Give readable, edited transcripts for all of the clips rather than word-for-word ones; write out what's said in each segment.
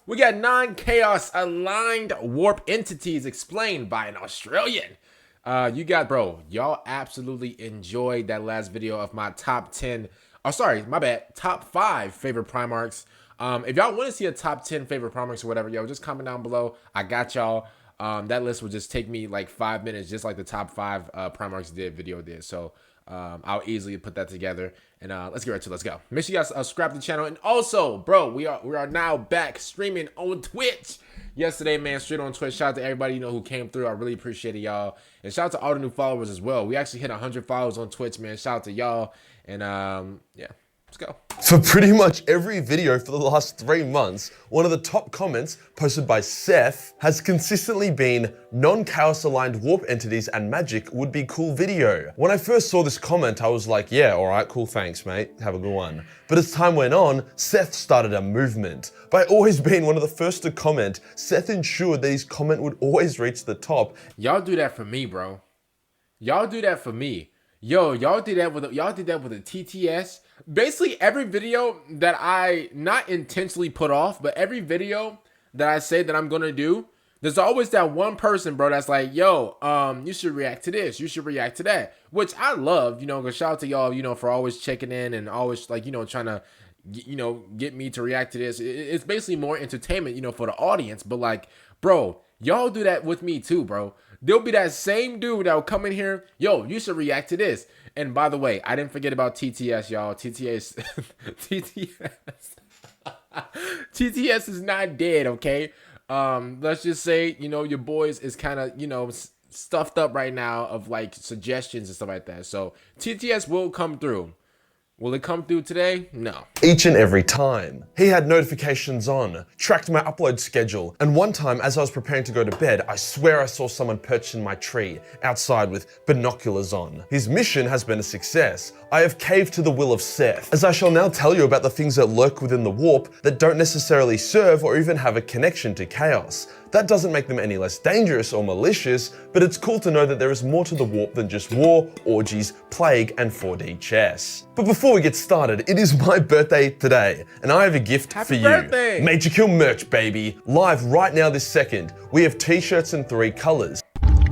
We got 9 Chaos aligned warp entities explained by an Australian. You got, bro, y'all absolutely enjoyed that last video of my top 10, oh sorry, my bad, top 5 favorite Primarchs. If y'all want to see a top 10 favorite Primarchs or whatever, yo, just comment down below. I got y'all. That list will just take me like 5 minutes, just like the top 5 Primarchs video did. So I'll easily put that together. And let's get right to it. Let's go. Make sure you guys subscribe to the channel. And also, bro, we are now back streaming on Twitch. Yesterday, man, straight on Twitch. Shout out to everybody, you know, who came through. I really appreciate it, y'all. And shout out to all the new followers as well. We actually hit 100 followers on Twitch, man. Shout out to y'all. And yeah, let's go. For pretty much every video for the last 3 months, one of the top comments posted by Seth has consistently been, non-chaos aligned warp entities and magic would be cool video. When I first saw this comment, I was like, yeah, alright, cool, thanks mate, have a good one. But as time went on, Seth started a movement. By always being one of the first to comment, Seth ensured that his comment would always reach the top. Y'all do that for me, bro. Y'all do that for me. Yo, y'all did that with a TTS. Basically, every video that I not intentionally put off, but every video that I say that I'm gonna do, there's always that one person, bro, that's like, yo, you should react to this, you should react to that, which I love, you know. Cause shout out to y'all, you know, for always checking in and always, like, you know, trying to, you know, get me to react to this. It's basically more entertainment, you know, for the audience. But like, bro, y'all do that with me too, bro. There'll be that same dude that will come in here, yo, you should react to this. And by the way, I didn't forget about TTS, y'all. TTS TTS is not dead, okay? Let's just say, you know, your boys is kind of, you know, stuffed up right now of like suggestions and stuff like that. So TTS will come through. Will it come through today? No. Each and every time. He had notifications on, tracked my upload schedule, and one time as I was preparing to go to bed, I swear I saw someone perched in my tree, outside with binoculars on. His mission has been a success. I have caved to the will of Seth, as I shall now tell you about the things that lurk within the warp that don't necessarily serve or even have a connection to chaos. That doesn't make them any less dangerous or malicious, but it's cool to know that there is more to the warp than just war, orgies, plague, and 4D chess. But before we get started, it is my birthday today, and I have a gift for you. Happy birthday! Majorkill merch, baby. Live right now this second. We have t-shirts in 3 colors.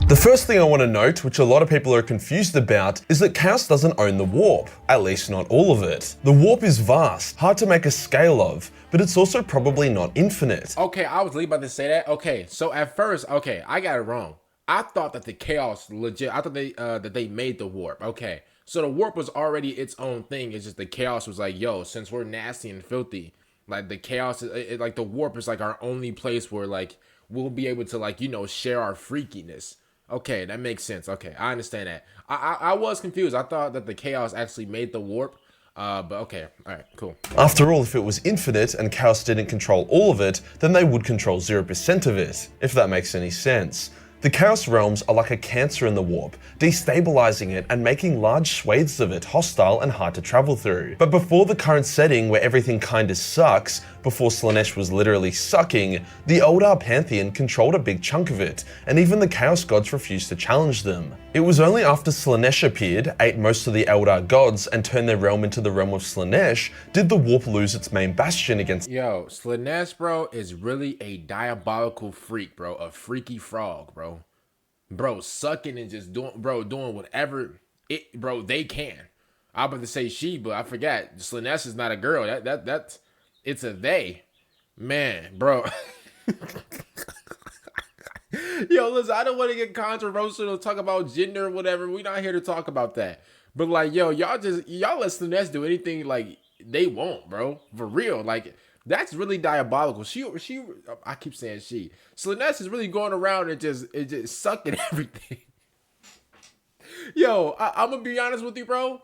The first thing I want to note, which a lot of people are confused about, is that Chaos doesn't own the warp, at least not all of it. The warp is vast, hard to make a scale of, but it's also probably not infinite. Okay, I was literally about to say that. Okay, so at first, okay, I got it wrong. I thought that the Chaos legit, I thought that they made the warp. Okay, so the warp was already its own thing. It's just the Chaos was like, yo, since we're nasty and filthy, like the Chaos, like the warp is like our only place where like we'll be able to, like, you know, share our freakiness. Okay, that makes sense. Okay, I understand that. I was confused. I thought that the Chaos actually made the warp. But okay, all right, cool. After all, if it was infinite and Chaos didn't control all of it, then they would control 0% of it, if that makes any sense. The Chaos realms are like a cancer in the warp, destabilizing it and making large swathes of it hostile and hard to travel through. But before the current setting where everything kinda sucks, before Slaanesh was literally sucking, the Eldar pantheon controlled a big chunk of it, and even the Chaos gods refused to challenge them. It was only after Slaanesh appeared, ate most of the Eldar gods, and turned their realm into the realm of Slaanesh, did the warp lose its main bastion against— Yo, Slaanesh, bro, is really a diabolical freak, bro. A freaky frog, bro. Bro, sucking and just doing whatever they can. I was about to say she, but I forgot. Slaanesh is not a girl. That's it's a they. Man, bro. Yo, listen, I don't want to get controversial or talk about gender or whatever. We're not here to talk about that. But like, yo, y'all let Slaanesh do anything like they want, bro. For real. Like, that's really diabolical. I keep saying she. Slaanesh is really going around and just sucking everything. Yo, I'm gonna be honest with you, bro.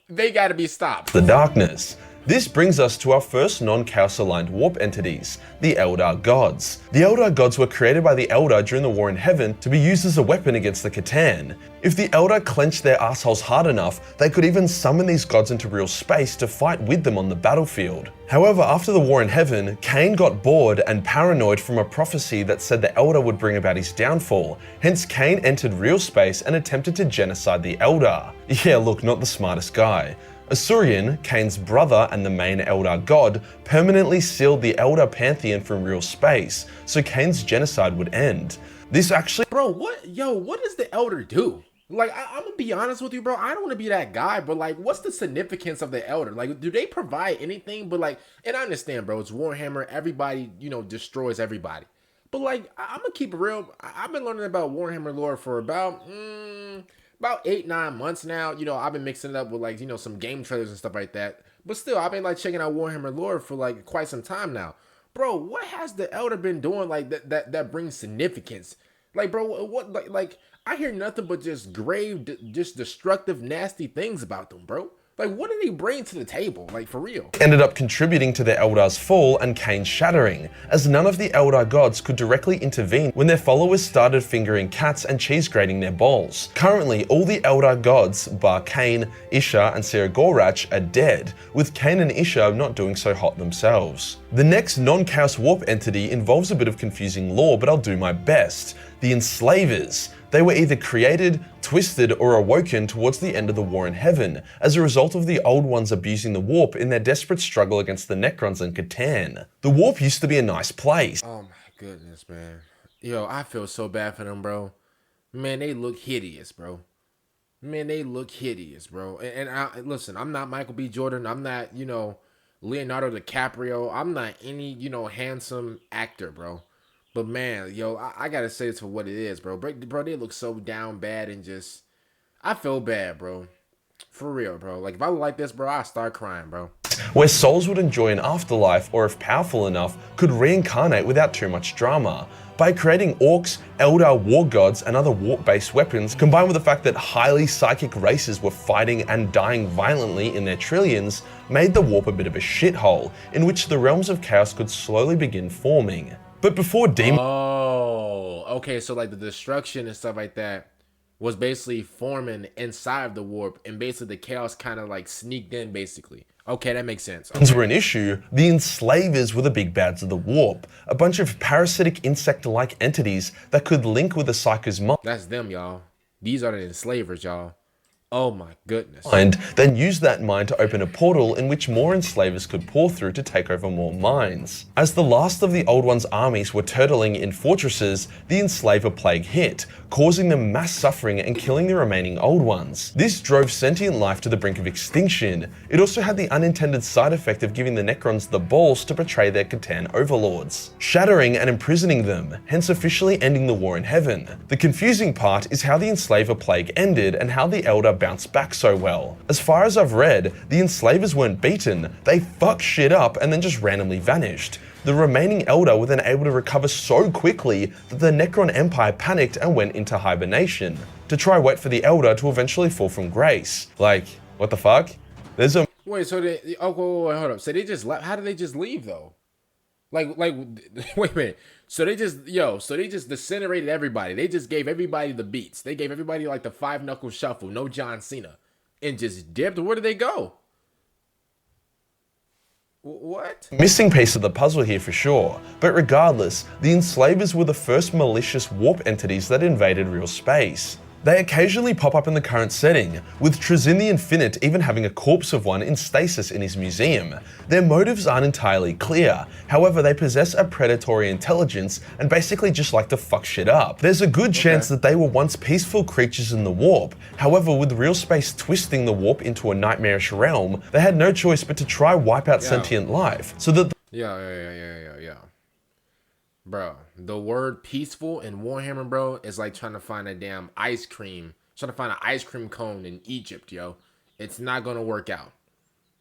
They gotta be stopped. The darkness. This brings us to our first non-chaos aligned warp entities, the Eldar gods. The Eldar gods were created by the Eldar during the War in Heaven to be used as a weapon against the Catan. If the Eldar clenched their assholes hard enough, they could even summon these gods into real space to fight with them on the battlefield. However, after the War in Heaven, Cain got bored and paranoid from a prophecy that said the Eldar would bring about his downfall. Hence, Cain entered real space and attempted to genocide the Eldar. Yeah, look, not the smartest guy. Asuryan, Kane's brother and the main Eldar god, permanently sealed the Eldar pantheon from real space, so Kane's genocide would end. This actually— Bro, what does the Elder do? Like, I'm gonna be honest with you, bro. I don't want to be that guy, but like, what's the significance of the Elder? Like, do they provide anything? But like, and I understand, bro, it's Warhammer. Everybody, destroys everybody. But like, I'm gonna keep it real. I've been learning about Warhammer lore for about 8-9 months now. I've been mixing it up with like, some game trailers and stuff like that. But still, I've been like checking out Warhammer lore for like quite some time now. Bro, what has the Elder been doing like that brings significance? Like, bro, what like I hear nothing but just just destructive, nasty things about them, bro. Like, what do they bring to the table? Like, for real. Ended up contributing to the Eldar's fall and Kane's shattering, as none of the Eldar gods could directly intervene when their followers started fingering cats and cheese grating their bowls. Currently, all the Eldar gods, bar Kane, Isha, and Sergorach, are dead, with Kane and Isha not doing so hot themselves. The next non-Chaos Warp entity involves a bit of confusing lore, but I'll do my best. The Enslavers. They were either created, twisted, or awoken towards the end of the War in Heaven, as a result of the Old Ones abusing the Warp in their desperate struggle against the Necrons and Catan. The Warp used to be a nice place. Oh my goodness, man. Yo, I feel so bad for them, bro. Man, they look hideous, bro. Man, they look hideous, bro. And listen, I'm not Michael B. Jordan. I'm not, Leonardo DiCaprio. I'm not any, handsome actor, bro. But man, yo, I gotta say this for what it is, bro. Bro, they look so down bad and just, I feel bad, bro. For real, bro. Like, if I look like this, bro, I'd start crying, bro. Where souls would enjoy an afterlife, or if powerful enough, could reincarnate without too much drama. By creating orcs, Eldar war gods, and other warp-based weapons, combined with the fact that highly psychic races were fighting and dying violently in their trillions, made the warp a bit of a shithole, in which the realms of chaos could slowly begin forming. But before okay, so like the destruction and stuff like that was basically forming inside of the warp, and basically the chaos kind of like sneaked in, basically. Okay, that makes sense. Were an issue, the Enslavers were the big bads of the warp, a bunch of parasitic insect-like entities that could link with the Psykers' mind. That's them, y'all. These are the Enslavers, y'all. Oh my goodness. And then use that mind to open a portal in which more enslavers could pour through to take over more minds. As the last of the Old Ones' armies were turtling in fortresses, the Enslaver Plague hit, causing them mass suffering and killing the remaining Old Ones. This drove sentient life to the brink of extinction. It also had the unintended side effect of giving the Necrons the balls to betray their Catan overlords, shattering and imprisoning them, hence officially ending the War in Heaven. The confusing part is how the Enslaver Plague ended and how the Eldar bounced back so well. As far as I've read, the Enslavers weren't beaten, they fucked shit up and then just randomly vanished. The remaining Eldar were then able to recover so quickly that the Necron Empire panicked and went into hibernation, to try wait for the Eldar to eventually fall from grace. Like, what the fuck? There's a— Wait, so they, wait, hold up. So they just left, how did they just leave though? Like, wait a minute. So they just disintegrated everybody. They just gave everybody the beats. They gave everybody like the 5-knuckle shuffle, no John Cena, and just dipped. Where did they go? What? Missing piece of the puzzle here for sure. But regardless, the Enslavers were the first malicious warp entities that invaded real space. They occasionally pop up in the current setting, with Trazyn the Infinite even having a corpse of one in stasis in his museum. Their motives aren't entirely clear, however they possess a predatory intelligence and basically just like to fuck shit up. There's a good chance that they were once peaceful creatures in the warp, however with real space twisting the warp into a nightmarish realm, they had no choice but to try wipe out sentient life, so that Yeah. Bro, the word peaceful in Warhammer, bro, is like trying to find a damn ice cream. Trying to find an ice cream cone in Egypt, yo. It's not going to work out.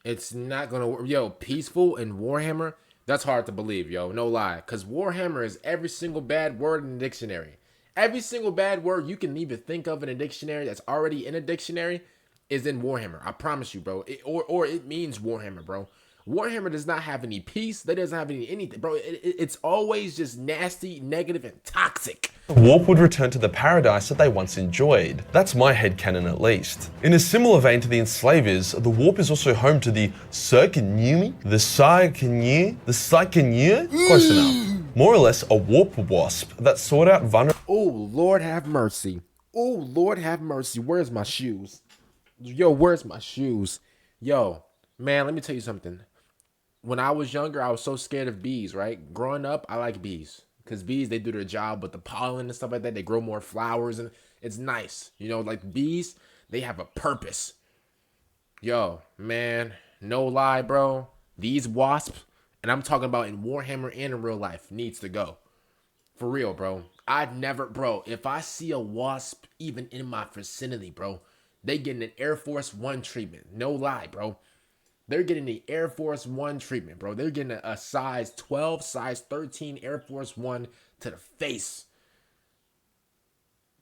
It's not going to work. Yo, peaceful in Warhammer, that's hard to believe, yo. No lie. Because Warhammer is every single bad word in the dictionary. Every single bad word you can even think of in a dictionary that's already in a dictionary is in Warhammer. I promise you, bro. Or it means Warhammer, bro. Warhammer does not have any peace. That doesn't have anything, bro. It's always just nasty, negative, and toxic. Warp would return to the paradise that they once enjoyed. That's my headcanon at least. In a similar vein to the Enslavers, the Warp is also home to the Psykers, the Psykers, close enough. More or less a warp wasp that sought out vulnerable— Oh, Lord have mercy. Oh, Lord have mercy. Where's my shoes? Yo, where's my shoes? Yo, man, let me tell you something. When I was younger, I was so scared of bees, right? Growing up, I like bees. Because bees, they do their job with the pollen and stuff like that. They grow more flowers and it's nice. You know, like bees, they have a purpose. Yo, man, no lie, bro. These wasps, and I'm talking about in Warhammer and in real life, needs to go. For real, bro. I'd never, bro, if I see a wasp even in my vicinity, bro, they getting an Air Force One treatment. No lie, bro. They're getting the Air Force One treatment, bro. They're getting a size 12, size 13 Air Force One to the face.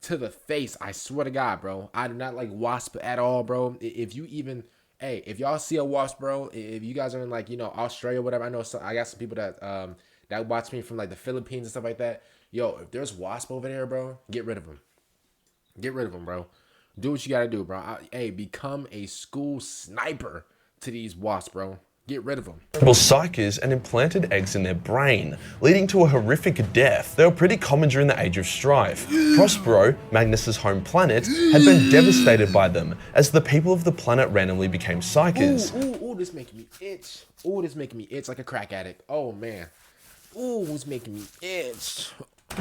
To the face. I swear to God, bro. I do not like wasp at all, bro. If you even, hey, if y'all see a wasp, bro, if you guys are in like, you know, Australia or whatever, I know I got some people that watch me from like the Philippines and stuff like that. Yo, if there's wasp over there, bro, get rid of them. Get rid of them, bro. Do what you gotta do, bro. Hey, become a school sniper to these wasps, bro. Get rid of them. Psykers and implanted eggs in their brain, leading to a horrific death. They were pretty common during the Age of Strife. Prospero, Magnus's home planet, had been devastated by them, as the people of the planet randomly became Psykers. Ooh, this making me itch. Ooh, this making me itch like a crack addict. Oh, man. Ooh, it's making me itch.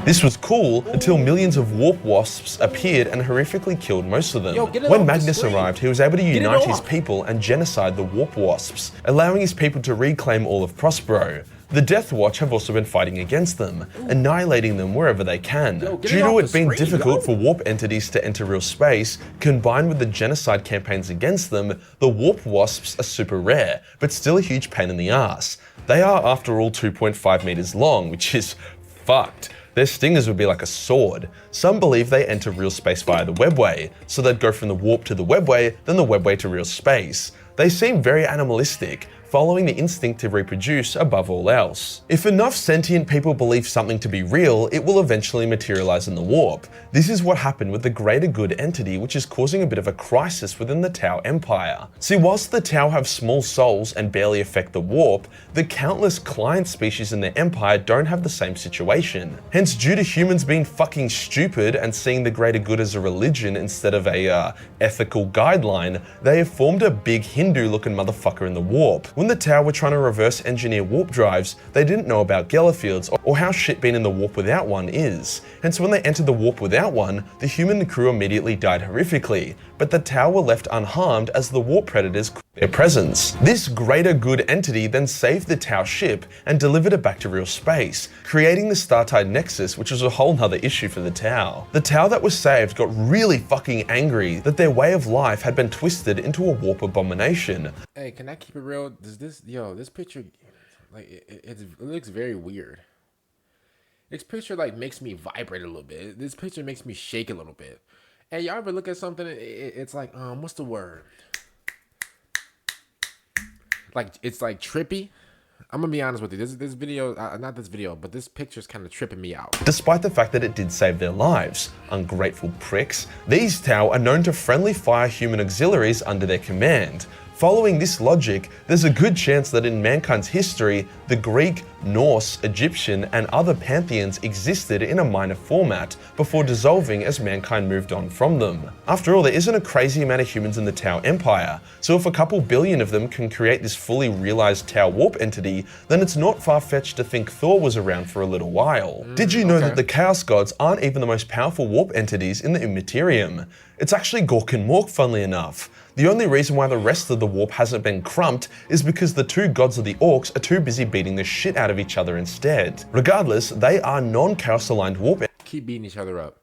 This was cool until millions of warp wasps appeared and horrifically killed most of them. Yo, when Magnus arrived, he was able to unite his people and genocide the warp wasps, allowing his people to reclaim all of Prospero. The Death Watch have also been fighting against them, annihilating them wherever they can. Due to it being difficult for warp entities to enter real space, combined with the genocide campaigns against them, the warp wasps are super rare, but still a huge pain in the ass. They are, after all, 2.5 meters long, which is fucked. Their stingers would be like a sword. Some believe they enter real space via the webway, so they'd go from the warp to the webway, then the webway to real space. They seem very animalistic, following the instinct to reproduce above all else. If enough sentient people believe something to be real, it will eventually materialize in the warp. This is what happened with the greater good entity, which is causing a bit of a crisis within the Tau Empire. See, whilst the Tau have small souls and barely affect the warp, the countless client species in their empire don't have the same situation. Hence, due to humans being fucking stupid and seeing the greater good as a religion instead of a ethical guideline, they have formed a big Hindu-looking motherfucker in the warp. When the Tau were trying to reverse engineer warp drives, they didn't know about Gellerfields or how shit being in the warp without one is. Hence, when they entered the warp without one, the human crew immediately died horrifically, but the Tau were left unharmed as the warp predators caught their presence. This greater good entity then saved the Tau ship and delivered it back to real space, creating the Startide Nexus, which was a whole nother issue for the Tau. The Tau that was saved got really fucking angry that their way of life had been twisted into a warp abomination. Hey, can I keep it real? Does this picture, like, it looks very weird. This picture, like, makes me vibrate a little bit. This picture makes me shake a little bit. And y'all ever look at something, it's like, what's the word? Like, it's like trippy. I'm gonna be honest with you. This video, not this video, but this picture's kind of tripping me out. Despite the fact that it did save their lives, ungrateful pricks, these Tau are known to friendly fire human auxiliaries under their command. Following this logic, there's a good chance that in mankind's history, the Greek, Norse, Egyptian, and other pantheons existed in a minor format before dissolving as mankind moved on from them. After all, there isn't a crazy amount of humans in the Tau Empire, so if a couple billion of them can create this fully realized Tau warp entity, then it's not far-fetched to think Thor was around for a little while. Did you know that the Chaos Gods aren't even the most powerful warp entities in the Immaterium? It's actually Gork and Mork, funnily enough. The only reason why the rest of the warp hasn't been crumped is because the two gods of the orcs are too busy beating the shit out of each other instead. Regardless, they are non-chaos aligned warp. Keep beating each other up.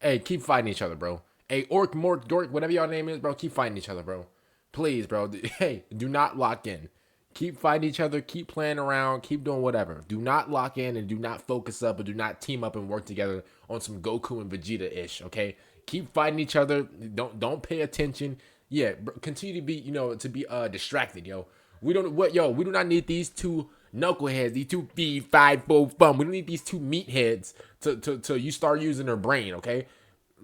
Hey, keep fighting each other, bro. Hey, Orc, Mork, Dork, whatever your name is, bro, keep fighting each other, bro. Please, bro. Hey, do not lock in. Keep fighting each other, keep playing around, keep doing whatever. Do not lock in and do not focus up, or do not team up and work together on some Goku and Vegeta-ish, okay? Keep fighting each other. Don't pay attention. Yeah, continue to be, distracted, yo. We do not need these two knuckleheads, these two feed, five, four, fun. We don't need these two meatheads to you start using their brain, okay?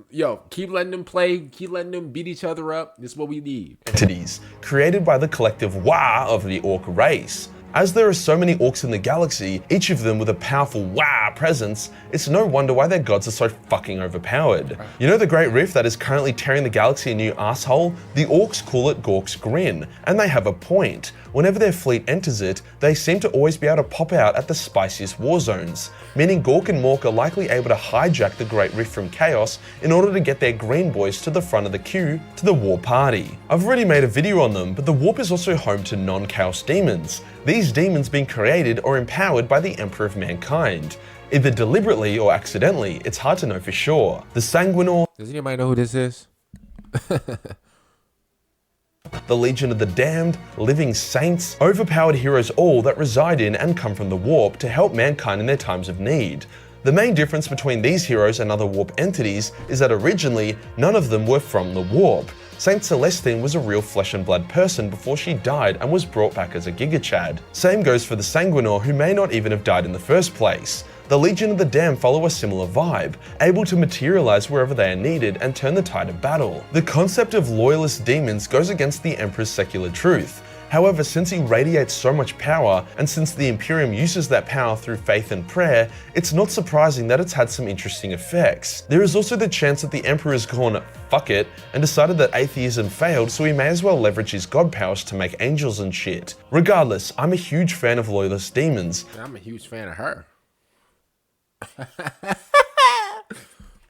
Yo, keep letting them play, keep letting them beat each other up. This is what we need. Entities created by the collective Wa of the orc race. As there are so many orcs in the galaxy, each of them with a powerful wah presence, it's no wonder why their gods are so fucking overpowered. You know the Great Rift that is currently tearing the galaxy a new asshole? The orcs call it Gork's Grin, and they have a point. Whenever their fleet enters it, they seem to always be able to pop out at the spiciest war zones, meaning Gork and Mork are likely able to hijack the Great Rift from Chaos in order to get their green boys to the front of the queue to the war party. I've already made a video on them, but the warp is also home to non-chaos demons. These demons being created or empowered by the Emperor of Mankind. Either deliberately or accidentally, it's hard to know for sure. The Sanguinor, does anybody know who this is? the Legion of the Damned, Living Saints, overpowered heroes all that reside in and come from the warp to help mankind in their times of need. The main difference between these heroes and other warp entities is that originally, none of them were from the warp. Saint Celestine was a real flesh and blood person before she died and was brought back as a Gigachad. Same goes for the Sanguinor, who may not even have died in the first place. The Legion of the Damned follow a similar vibe, able to materialize wherever they are needed and turn the tide of battle. The concept of loyalist demons goes against the Emperor's secular truth. However, since he radiates so much power, and since the Imperium uses that power through faith and prayer, it's not surprising that it's had some interesting effects. There is also the chance that the Emperor has gone fuck it and decided that atheism failed, so he may as well leverage his god powers to make angels and shit. Regardless, I'm a huge fan of loyalist demons. I'm a huge fan of her.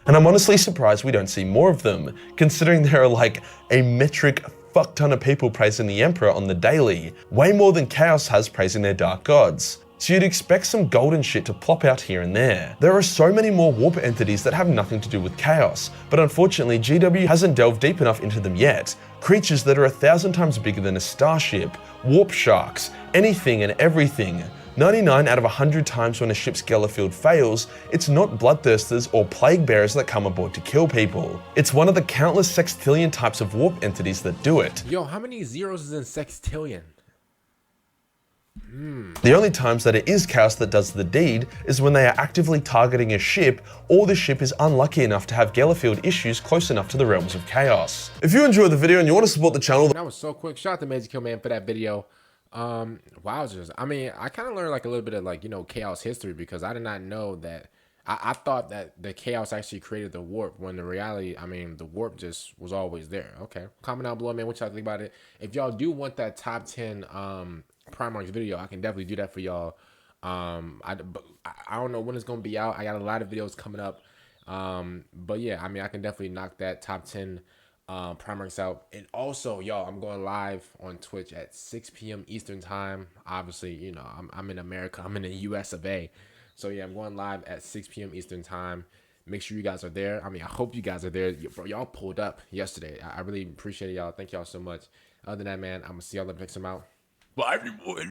And I'm honestly surprised we don't see more of them, considering there are like a metric fuck ton of people praising the Emperor on the daily, way more than Chaos has praising their dark gods. So you'd expect some golden shit to plop out here and there. There are so many more warp entities that have nothing to do with Chaos, but unfortunately GW hasn't delved deep enough into them yet. Creatures that are 1,000 times bigger than a starship, warp sharks, anything and everything. 99 out of 100 times when a ship's gala field fails, it's not bloodthirsters or plague bearers that come aboard to kill people. It's one of the countless sextillion types of warp entities that do it. Yo, how many zeros is in sextillion? The only times that it is Chaos that does the deed is when they are actively targeting a ship, or the ship is unlucky enough to have gala field issues close enough to the realms of Chaos. If you enjoyed the video and you want to support the channel, That was so quick. Shout out to Majorkill, man, for that video. Wowzers. I mean, I kind of learned like a little bit of like, you know, Chaos history, because I did not know that. I thought that the Chaos actually created the warp, when in reality, I mean, the warp just was always there. Okay, comment down below, man, what y'all think about it. If y'all do want that top 10 Primarchs video, I can definitely do that for y'all. I don't know when it's gonna be out. I got a lot of videos coming up, but yeah, I mean, I can definitely knock that top 10 Primarchs out. And also, y'all, I'm going live on Twitch at 6 p.m. Eastern time. Obviously, you know, I'm in America, I'm in the US of A. So yeah, I'm going live at 6 p.m. Eastern time. Make sure you guys are there. I mean, I hope you guys are there. Bro, y'all pulled up yesterday. I really appreciate y'all. Thank y'all so much. Other than that, man, I'm gonna see y'all next time out. Bye, everyone.